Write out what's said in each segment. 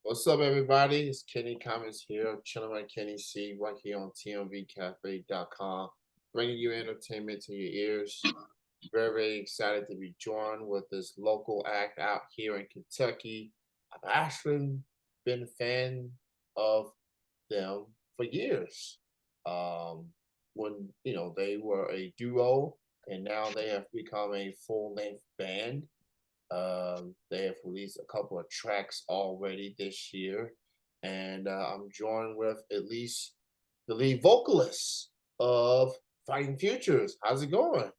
What's up, everybody? It's Kenny Comments here, chilling with Kenny C, right here on TMVcafe.com, bringing you entertainment to your ears. Very, very excited to be joined with this local act out here in Kentucky. I've actually been a fan of them for years. Um, when they were a duo, and now they have become a full-length band. They have released a couple of tracks already this year, and I'm joined with at least the lead vocalist of Fighting Futures. How's it going?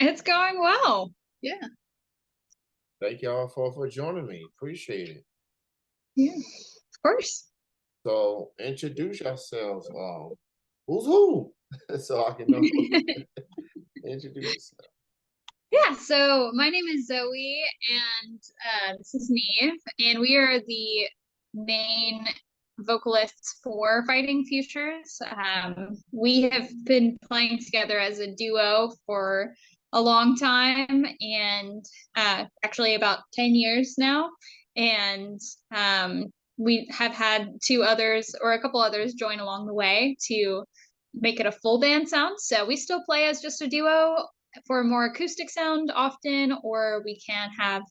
It's going well. Yeah. Thank y'all for joining me. Appreciate it. Yeah. Of course. So introduce yourselves. Who's who? So I can know. Introduce yourself. Yeah. So my name is Zoe, and this is Niamh, and we are the main vocalists for Fighting Futures. We have been playing together as a duo for a long time, and actually about 10 years now. And we have had two others or a couple others join along the way to make it a full band sound. So we still play as just a duo for a more acoustic sound often, or we can have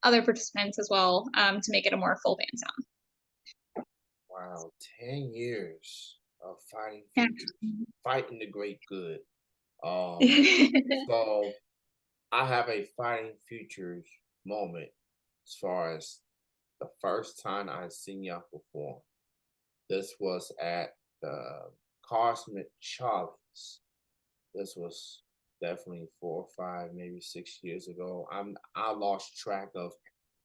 other participants as well to make it a more full band sound. Wow, 10 years of Fighting Yeah. Futures, fighting the great good. So I have a Fighting Futures moment as far as the first time I seen y'all perform. This was at the Cosmic Charlie's. This was definitely 4 or 5, maybe 6 years ago. I lost track of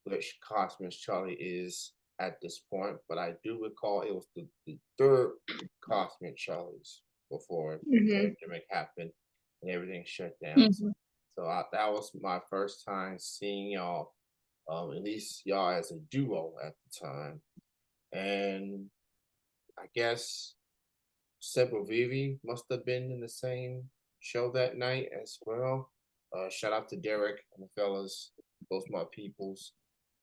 which Cosmic Charlie is at this point, but I do recall it was the third Cosmic Charlie's before the Mhm. pandemic happened and everything shut down. Mhm. So that was my first time seeing y'all, at least y'all as a duo at the time. And I guess Semper Vivi must have been in the same show that night as well. Shout out to Derek and the fellas, those my peoples.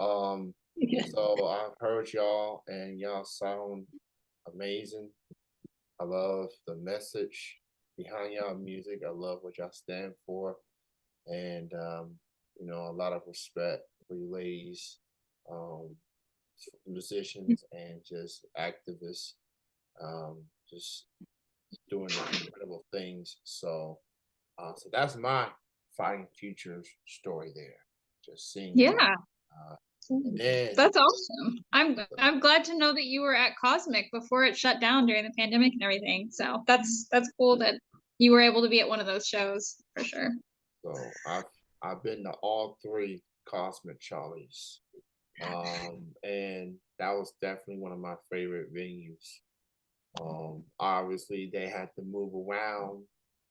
Um, Yeah. so I've heard y'all and y'all sound amazing. I love the message behind y'all music. I love what y'all stand for. And a lot of respect for you ladies, um, musicians and just activists, just doing incredible things. So that's my Fighting Futures story there. Just seeing y'all. Yeah. And then That's awesome. I'm glad to know that you were at Cosmic before it shut down during the pandemic and everything. So that's cool that you were able to be at one of those shows for sure. I've been to all three Cosmic Charlies. And that was definitely one of my favorite venues. Obviously they had to move around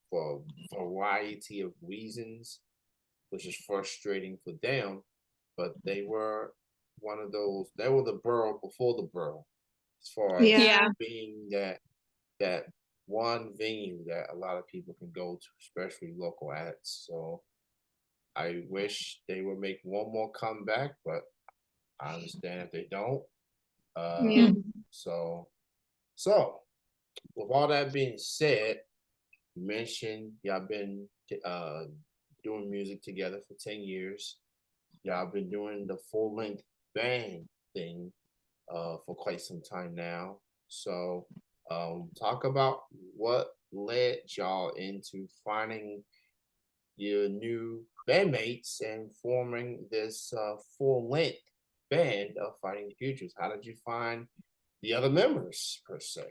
for a variety of reasons, which is frustrating for them. But they were one of those. They were the borough before the borough, as far as Yeah. being that one venue that a lot of people can go to, especially local acts. So I wish they would make one more comeback, but I understand if they don't. Yeah. So so with all that being said, you mentioned y'all been uh, doing music together for 10 years. Y'all been doing the full length band thing for quite some time now. So, talk about what led y'all into finding your new bandmates and forming this full length band of Fighting Futures. How did you find the other members, per se?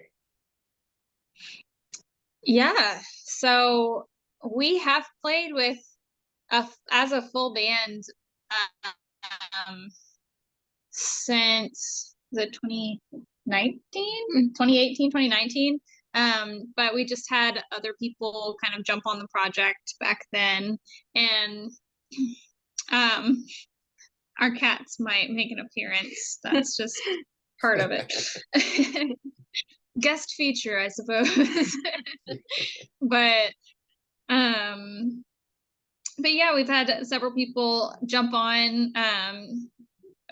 Yeah. So we have played with as a full band um since the 2019, 2018, 2019. But we just had other people kind of jump on the project back then. And um, our cats might make an appearance. That's just part of it. Guest feature, I suppose. but um but yeah, we've had several people jump on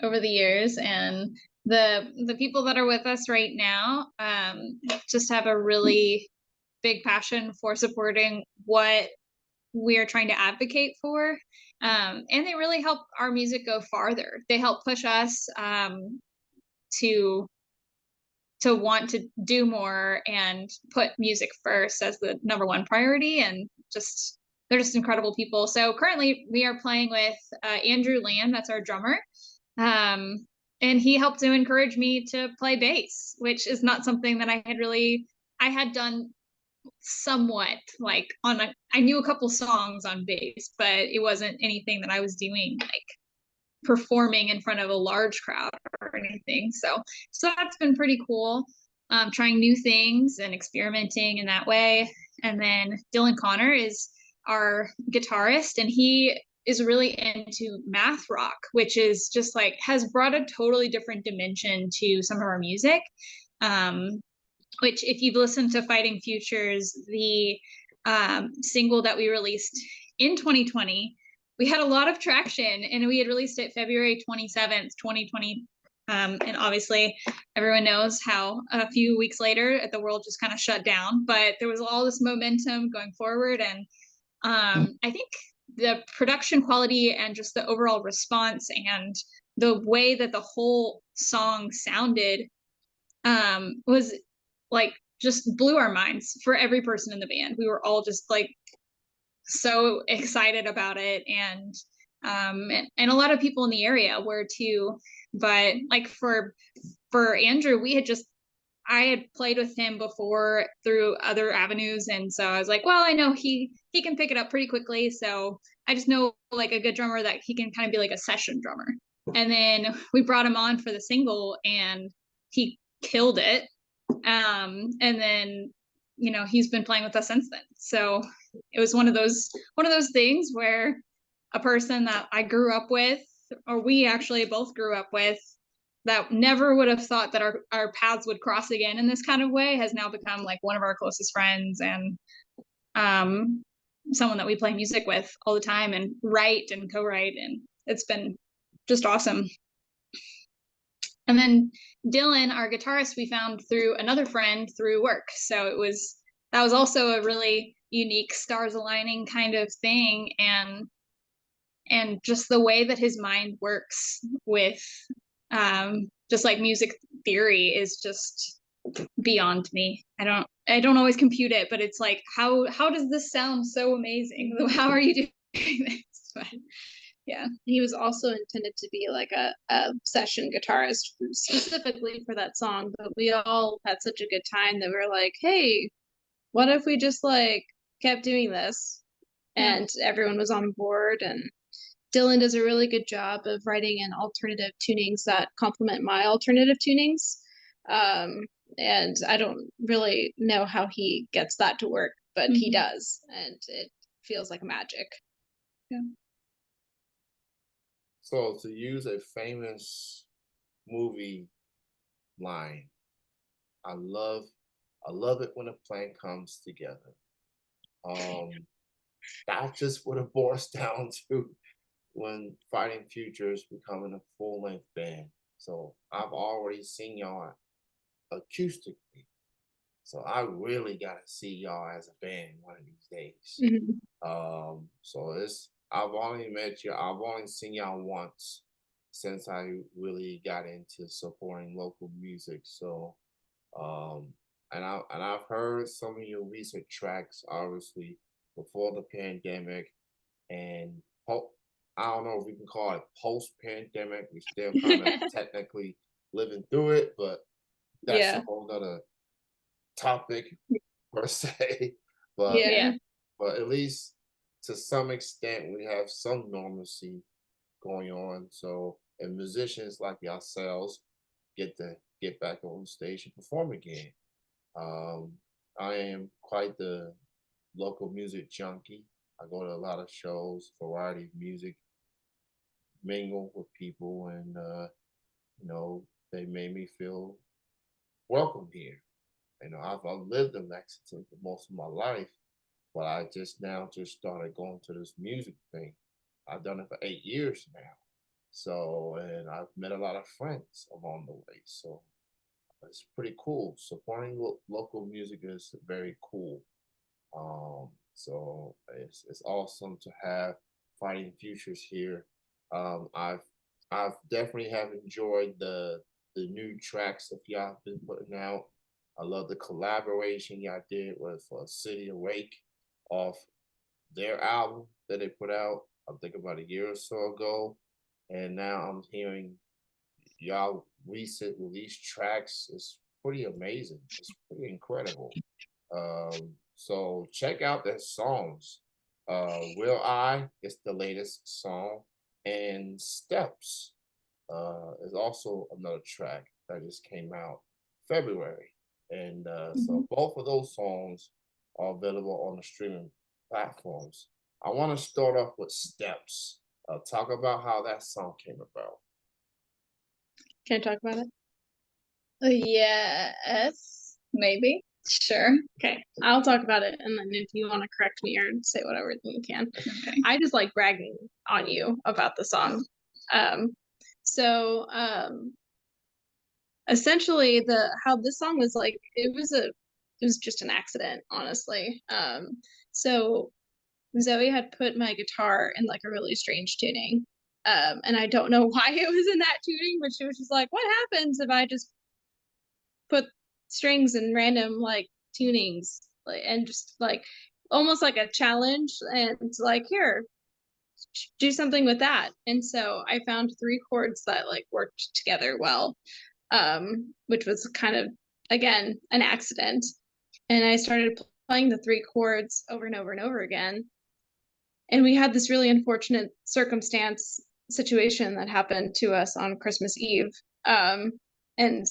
over the years, and the people that are with us right now just have a really big passion for supporting what we are trying to advocate for. And they really help our music go farther. They help push us to want to do more and put music first as the number one priority. And just they're just incredible people. So currently we are playing with Andrew Lamb, that's our drummer. And he helped to encourage me to play bass, which is not something that I had done somewhat, like I knew a couple songs on bass, but it wasn't anything that I was doing like performing in front of a large crowd or anything. So that's been pretty cool. Trying new things and experimenting in that way. And then Dylan Connor is our guitarist, and he is really into math rock, which is just like has brought a totally different dimension to some of our music. Which if you've listened to Fighting Futures, the single that we released in 2020, we had a lot of traction, and we had released it February 27th, 2020. And obviously everyone knows how a few weeks later the world just kind of shut down, but there was all this momentum going forward. And I think the production quality and just the overall response and the way that the whole song sounded was like just blew our minds for every person in the band. We were all just like so excited about it, and a lot of people in the area were too. But like for Andrew, I had played with him before through other avenues, and so I was like, well, I know he can pick it up pretty quickly, so I just know like a good drummer that he can kind of be like a session drummer. And then we brought him on for the single, and he killed it. And then he's been playing with us since then. So it was one of those things where a person that I grew up with, or we actually both grew up with, that never would have thought that our paths would cross again in this kind of way, has now become like one of our closest friends, and someone that we play music with all the time and write and co-write, and it's been just awesome. And then Dylan, our guitarist, we found through another friend through work. So that was also a really unique stars aligning kind of thing. And just the way that his mind works with just like music theory is just beyond me. I don't always compute it, but it's like, how does this sound so amazing? How are you doing this? But yeah, he was also intended to be like a session guitarist specifically for that song, but we all had such a good time that we were like, hey, what if we just like kept doing this? And everyone was on board, and Dylan does a really good job of writing in alternative tunings that complement my alternative tunings. And I don't really know how he gets that to work, but he does, and it feels like magic. Yeah. So to use a famous movie line, I love it when a plan comes together. That's just what it boils down to when Fighting Future is becoming a full-length band. So I've already seen y'all acoustically. So I really gotta see y'all as a band one of these days. So I've only met you, I've only seen y'all once since I really got into supporting local music. So and I've heard some of your recent tracks, obviously before the pandemic, and I don't know if we can call it post-pandemic. We're still kind of technically living through it, but that's a whole other topic per se. But but at least to some extent we have some normalcy going on. So and musicians like yourselves get to get back on stage and perform again. I am quite the local music junkie. I go to a lot of shows, variety of music, mingle with people, and they made me feel welcome here. I've lived in Lexington for most of my life, but I just now started going to this music thing. I've done it for 8 years now. So, and I've met a lot of friends along the way. So it's pretty cool. Supporting local music is very cool. So it's awesome to have Fighting Futures here. I've definitely have enjoyed the new tracks that y'all have been putting out. I love the collaboration y'all did with City Awake off their album that they put out, I think about a year or so ago. And now I'm hearing y'all recent release tracks. It's pretty amazing. It's pretty incredible. So check out their songs. Will I is the latest song, and Steps is also another track that just came out February. And so both of those songs are available on the streaming platforms. I want to start off with Steps. Talk about how that song came about. Can I talk about it? Yes, maybe. Sure. Okay, I'll talk about it, and then if you want to correct me or say whatever, then you can. Okay. I just like bragging on you about the song. So essentially, the how this song was like, it was just an accident, honestly. So Zoe had put my guitar in like a really strange tuning. And I don't know why it was in that tuning, but she was just like, what happens if I just put strings in random like tunings, like, and just like almost like a challenge, and like, here, do something with that. And so I found three chords that like worked together well, which was kind of, again, an accident. And I started playing the three chords over and over and over again. And we had this really unfortunate circumstance situation that happened to us on Christmas Eve. And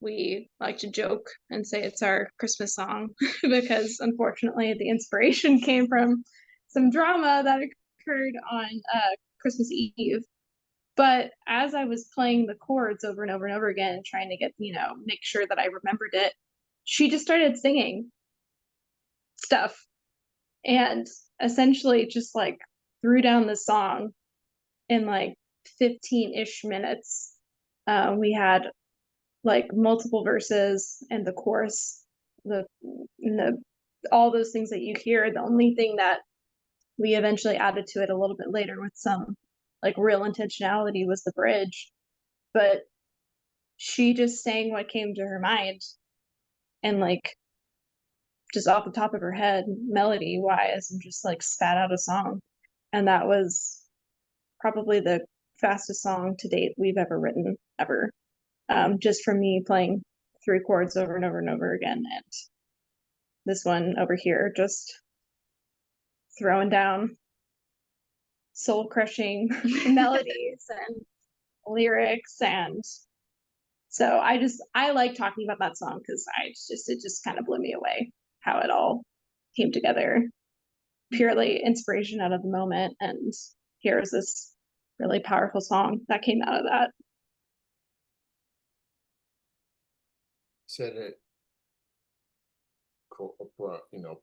we like to joke and say it's our Christmas song because unfortunately the inspiration came from some drama that occurred on Christmas Eve. But as I was playing the chords over and over and over again and trying to get, make sure that I remembered it, she just started singing stuff and essentially just like threw down the song in like 15-ish minutes. We had like multiple verses and the chorus, the all those things that you hear. The only thing that we eventually added to it a little bit later with some like real intentionality was the bridge. But she just sang what came to her mind and like just off the top of her head, melody wise, and just like spat out a song. And that was probably the fastest song to date we've ever written, ever. Just from me playing three chords over and over and over again. And this one over here, just throwing down soul crushing melodies and lyrics. And so I like talking about that song because it just kind of blew me away how it all came together. Purely inspiration out of the moment. And here's this really powerful song that came out of that. Said it,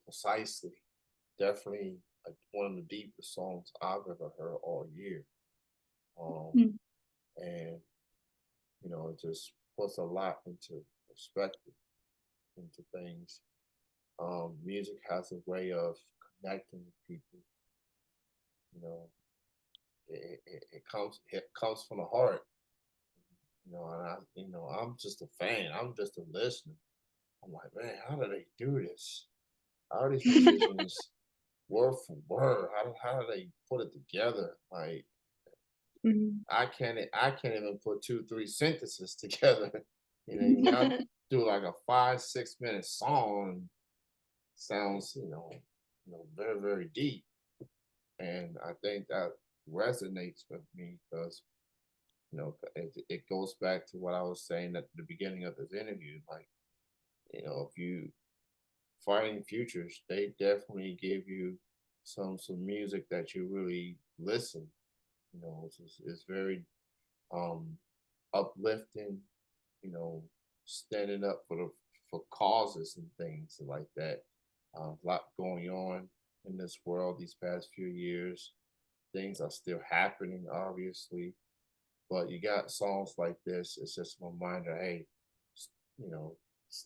precisely. Definitely like one of the deepest songs I've ever heard all year. And it just puts a lot into perspective into things. Music has a way of connecting with people. It comes from the heart. I'm just a fan. I'm just a listener. I'm like, man, how do they do this? How are these musicians word for word? How do they put it together? Like, I can't even put 2-3 sentences together. Y'all do like a 5-6 minute song. Sounds, very, very deep. And I think that resonates with me because, it goes back to what I was saying at the beginning of this interview. Like, if you Fighting Futures, they definitely give you some music that you really listen. It's very uplifting. Standing up for causes and things like that. A lot going on in this world these past few years. Things are still happening, obviously, But you got songs like this. It's just a reminder, hey, you know,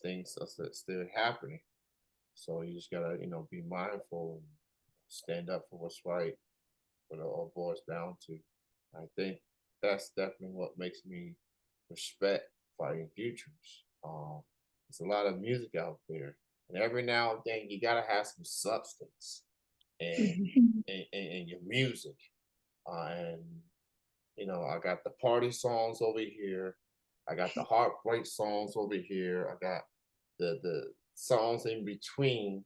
things are still happening. So you just gotta, be mindful and stand up for what's right, what it all boils down to. I think that's definitely what makes me respect fighting futures. There's a lot of music out there, and every now and then you gotta have some substance and in your music. And I got the party songs over here. I got the heartbreak songs over here. I got the songs in between.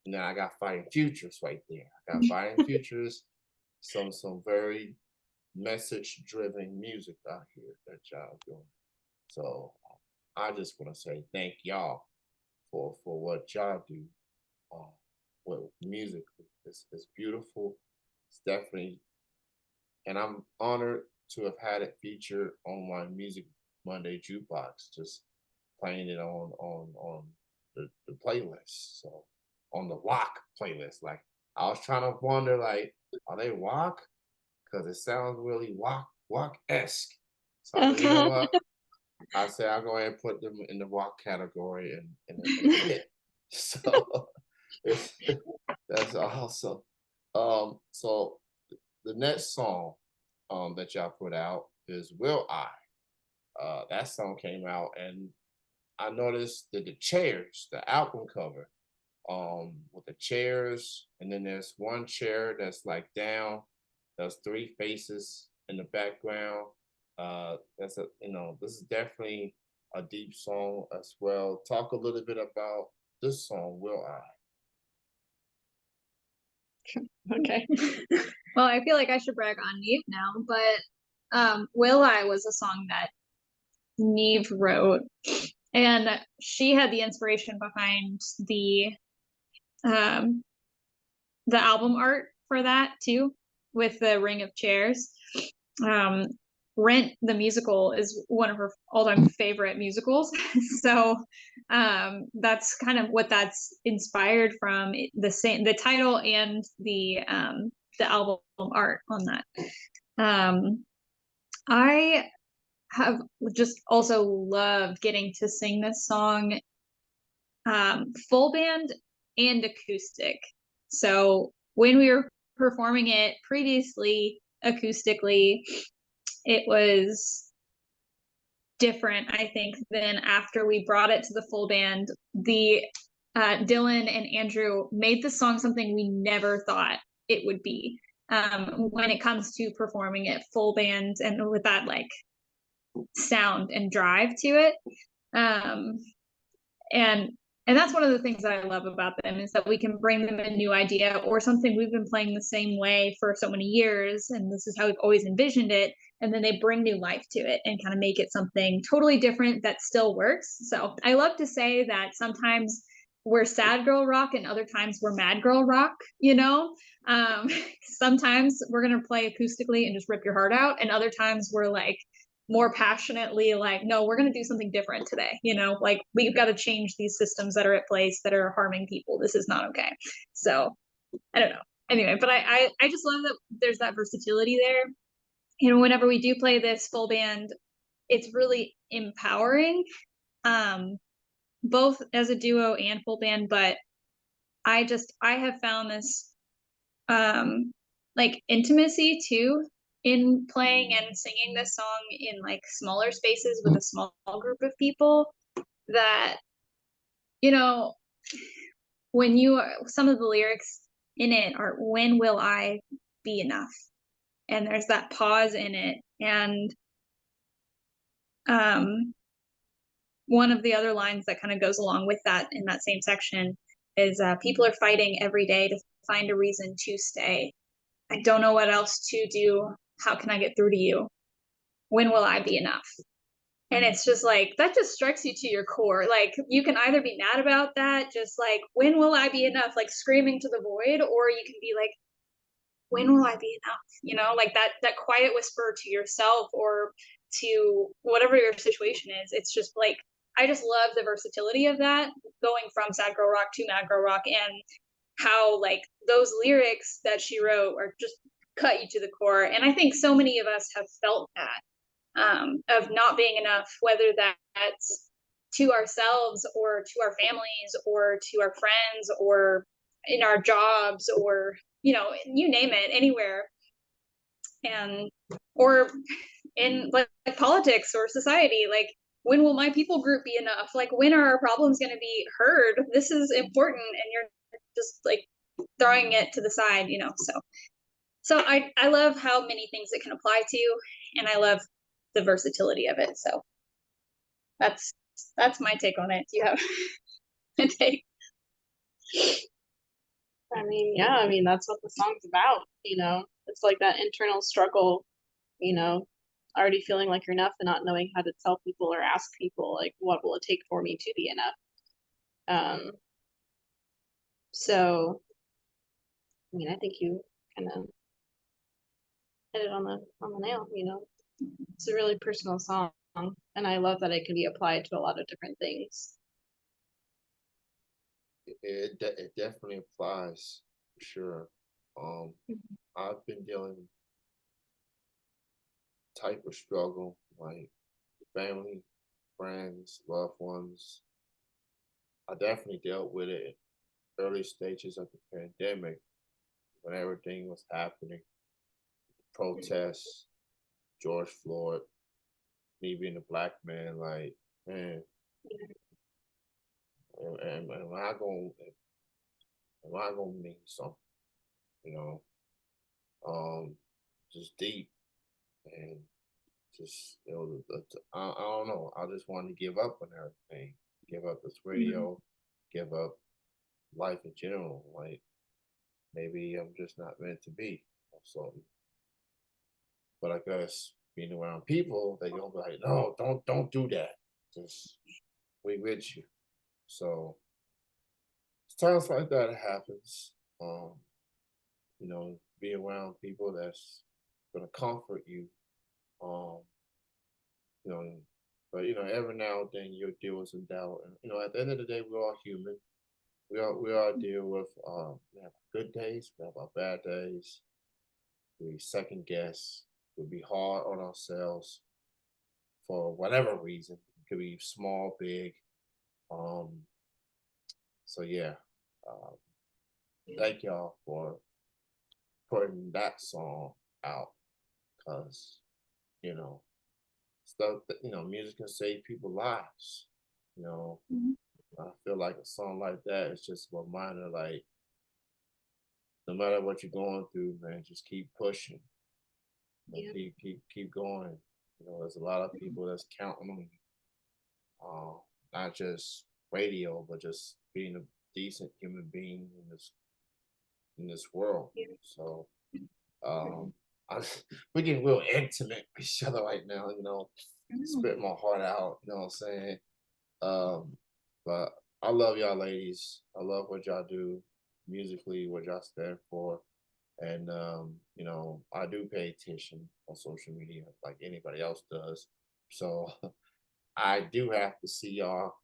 And then I got fighting futures right there. I got fighting futures, some very message driven music out here that y'all doing. So I just want to say thank y'all for what y'all do. With music, it's beautiful. It's definitely, and I'm honored to have had it featured on my Music Monday jukebox, just playing it on the playlist. So on the rock playlist, like I was trying to wonder, like, are they rock? Because it sounds really rock esque. So I said, you know what? I said I'll go ahead and put them in the rock category and hit. So that's awesome. So the next song that y'all put out is Will I. That song came out, and I noticed that the chairs, the album cover, with the chairs, and then there's one chair that's like down. There's three faces in the background. This is definitely a deep song as well. Talk a little bit about this song, Will I? Okay. Well, I feel like I should brag on Neve now, but Will I was a song that Neve wrote, and she had the inspiration behind the album art for that too, with the ring of chairs. Rent the musical is one of her all-time favorite musicals. So that's kind of what that's inspired from, the title and the album art on that. I have just also loved getting to sing this song full band and acoustic. So when we were performing it previously acoustically, it was different, I think, than after we brought it to the full band. The Dylan and Andrew made the song something we never thought it would be when it comes to performing it full band and with that like sound and drive to it. And that's one of the things that I love about them, is that we can bring them a new idea or something we've been playing the same way for so many years, and this is how we've always envisioned it, and then they bring new life to it and kind of make it something totally different that still works. So I love to say that sometimes we're sad girl rock and other times we're mad girl rock, sometimes we're going to play acoustically and just rip your heart out, and other times we're like more passionately like, no, we're going to do something different today. Like we've got to change these systems that are at place that are harming people. This is not okay. So I don't know. Anyway, but I just love that there's that versatility there. Whenever we do play this full band, it's really empowering, both as a duo and full band. But I have found this like intimacy too in playing and singing this song in like smaller spaces with a small group of people, that when some of the lyrics in it are, when will I be enough, and there's that pause in it. And one of the other lines that kind of goes along with that in that same section is people are fighting every day to find a reason to stay. I don't know what else to do. How can I get through to you? When will I be enough? And it's just like, that just strikes you to your core. Like, you can either be mad about that, just like, when will I be enough? Like screaming to the void, or you can be like, when will I be enough? Like that quiet whisper to yourself or to whatever your situation is. It's just like, I just love the versatility of that, going from sad girl rock to mad girl rock, and how like those lyrics that she wrote are just cut you to the core. And I think so many of us have felt that of not being enough, whether that's to ourselves or to our families or to our friends or in our jobs or, you know, you name it, anywhere. And, or in like politics or society, like, when will my people group be enough? Like, when are our problems going to be heard? This is important, and you're just like throwing it to the side, you know. So I love how many things it can apply to, and I love the versatility of it. So that's my take on it. Do you have a take? I mean, yeah, I mean, that's what the song's about, you know. It's like that internal struggle, you know, already feeling like you're enough and not knowing how to tell people or ask people, like, what will it take for me to be enough? So, I mean, I think you kind of hit it on the nail, you know. It's a really personal song, and I love that it can be applied to a lot of different things. It definitely applies for sure. I've been dealing type of struggle, like family, friends, loved ones. I definitely dealt with it in early stages of the pandemic when everything was happening. Protests, George Floyd, me being a black man, like, man, am I gonna mean something, you know? Just deep and just, you know, I don't know. I just wanted to give up on everything, give up this radio, give up life in general. Like, maybe I'm just not meant to be or something. But I guess being around people, they gonna be like, no, don't do that. Just, we with you. So it's times like that happens. You know, be around people that's gonna comfort you. Um, you know, but you know, every now and then you'll deal with some doubt. And you know, at the end of the day, we're all human. We all deal with we have good days, we have our bad days. We second guess. We be hard on ourselves for whatever reason. It could be small, big. Um, so yeah. Um, thank y'all for putting that song out, because you know, stuff that, you know, music can save people's lives. You know, I feel like a song like that is just a reminder, like, no matter what you're going through, man, just keep pushing. You know, keep going. You know, there's a lot of people that's counting on you. Not just radio, but just being a decent human being in this world. So I, we're getting real intimate with each other right now, you know, spit my heart out, you know what I'm saying? But I love y'all ladies. I love what y'all do musically, what y'all stand for. And you know, I do pay attention on social media like anybody else does. So I do have to see y'all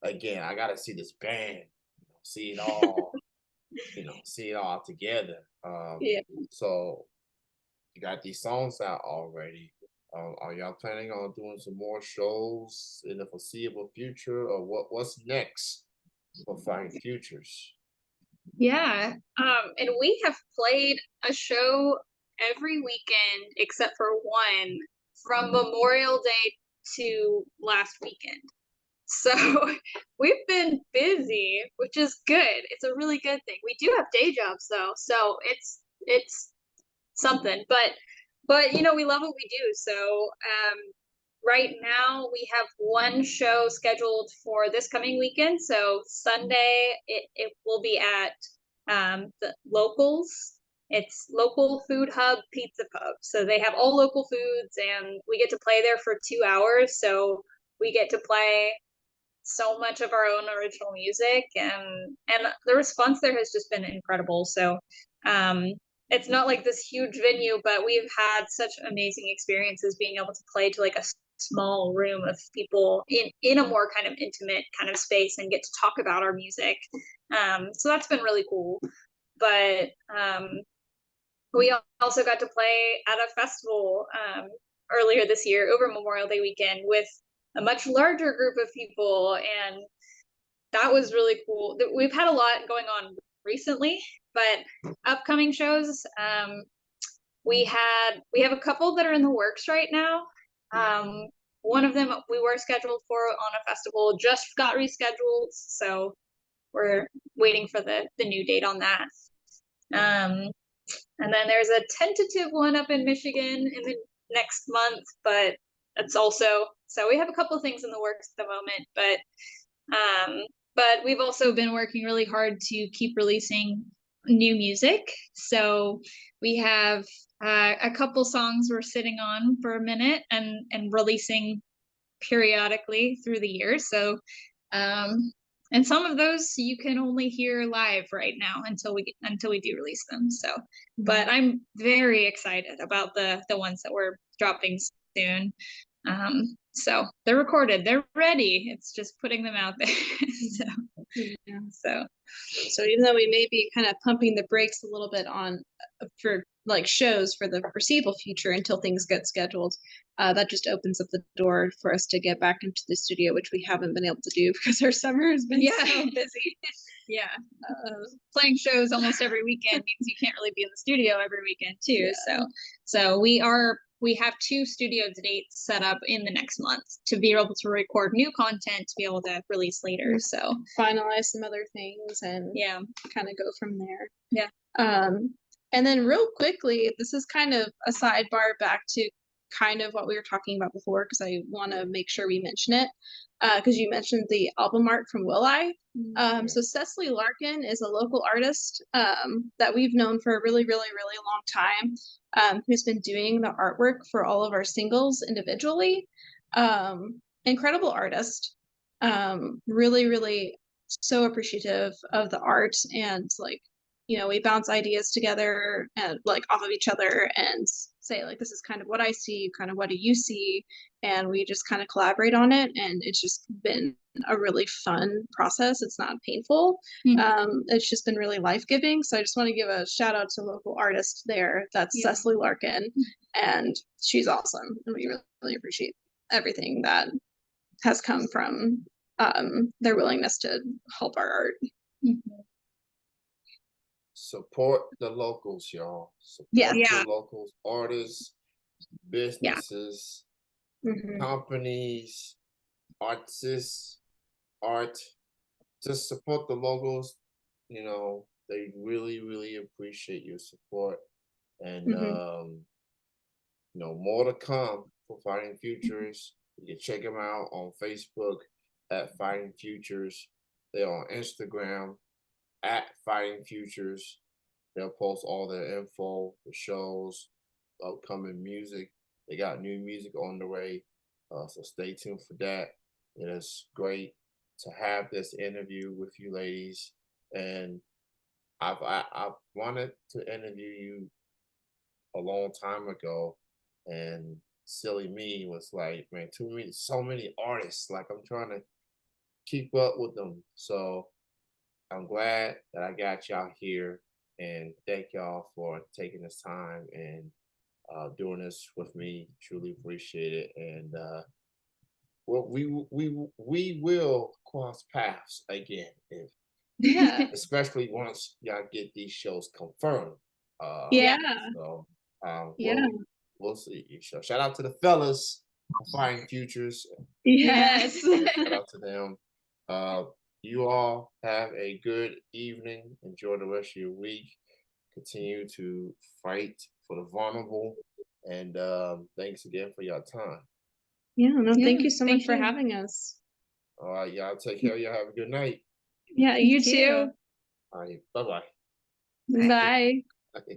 again. I gotta see this band, you know, see it all, you know, see it all together. Yeah. So you got these songs out already. Are y'all planning on doing some more shows in the foreseeable future, or what's next for Fighting Futures? Yeah. And we have played a show every weekend except for one, from Memorial Day to last weekend. So we've been busy, which is good. It's a really good thing. We do have day jobs though, so it's something. But you know, we love what we do. So right now we have one show scheduled for this coming weekend. So Sunday it will be at the Locals. It's Local Food Hub Pizza Pub. So they have all local foods, and we get to play there for 2 hours. So we get to play so much of our own original music, and the response there has just been incredible. So it's not like this huge venue, but we've had such amazing experiences being able to play to like a small room of people in a more kind of intimate kind of space and get to talk about our music. So that's been really cool. But we also got to play at a festival earlier this year over Memorial Day weekend with a much larger group of people, and that was really cool. We've had a lot going on recently, but upcoming shows, we have a couple that are in the works right now. One of them we were scheduled for on a festival, just got rescheduled, so we're waiting for the new date on that. And then there's a tentative one up in Michigan in the next month, but it's also, so we have a couple of things in the works at the moment, but we've also been working really hard to keep releasing new music. So we have a couple songs we're sitting on for a minute and releasing periodically through the year. So and some of those you can only hear live right now until we do release them. So, but I'm very excited about the ones that we're dropping soon. So they're recorded, they're ready. It's just putting them out there. So even though we may be kind of pumping the brakes a little bit on for like shows for the foreseeable future until things get scheduled, that just opens up the door for us to get back into the studio, which we haven't been able to do because our summer has been so busy. Playing shows almost every weekend means you can't really be in the studio every weekend too. So we have 2 studio dates set up in the next month to be able to record new content to be able to release later. So finalize some other things and kind of go from there. And then real quickly, this is kind of a sidebar back to kind of what we were talking about before, because I want to make sure we mention it, because you mentioned the album art from Will I. So Cecily Larkin is a local artist that we've known for a really, really, really long time, who's been doing the artwork for all of our singles individually. Incredible artist. Really, really so appreciative of the art, and like, you know, we bounce ideas together and like off of each other and say like, this is kind of what I see, kind of what do you see, and we just kind of collaborate on it, and it's just been a really fun process. It's not painful. It's just been really life-giving. So I just want to give a shout out to local artist there. That's Cecily Larkin, and she's awesome, and we really appreciate everything that has come from their willingness to help our art. Support the locals, y'all. Support the locals, artists, businesses, companies, artists, art. Just support the locals. You know, they really, really appreciate your support. And you know, more to come for Fighting Futures. You can check them out on Facebook at Fighting Futures. They're on Instagram at Fighting Futures. They'll post all their info, the shows, upcoming music. They got new music on the way, so stay tuned for that. It is great to have this interview with you ladies, and I've wanted to interview you a long time ago, and silly me was like, man, so many artists, like I'm trying to keep up with them. So I'm glad that I got y'all here, and thank y'all for taking this time and doing this with me. Truly appreciate it. And well, we will cross paths again, especially once y'all get these shows confirmed. So we'll see. So shout out to the fellas for Fighting Futures. Shout out to them. You all have a good evening. Enjoy the rest of your week. Continue to fight for the vulnerable. And thanks again for your time. Thank you so much for having us. All right, y'all take care. Y'all have a good night. Yeah, you too. All right, bye-bye. Bye. Okay.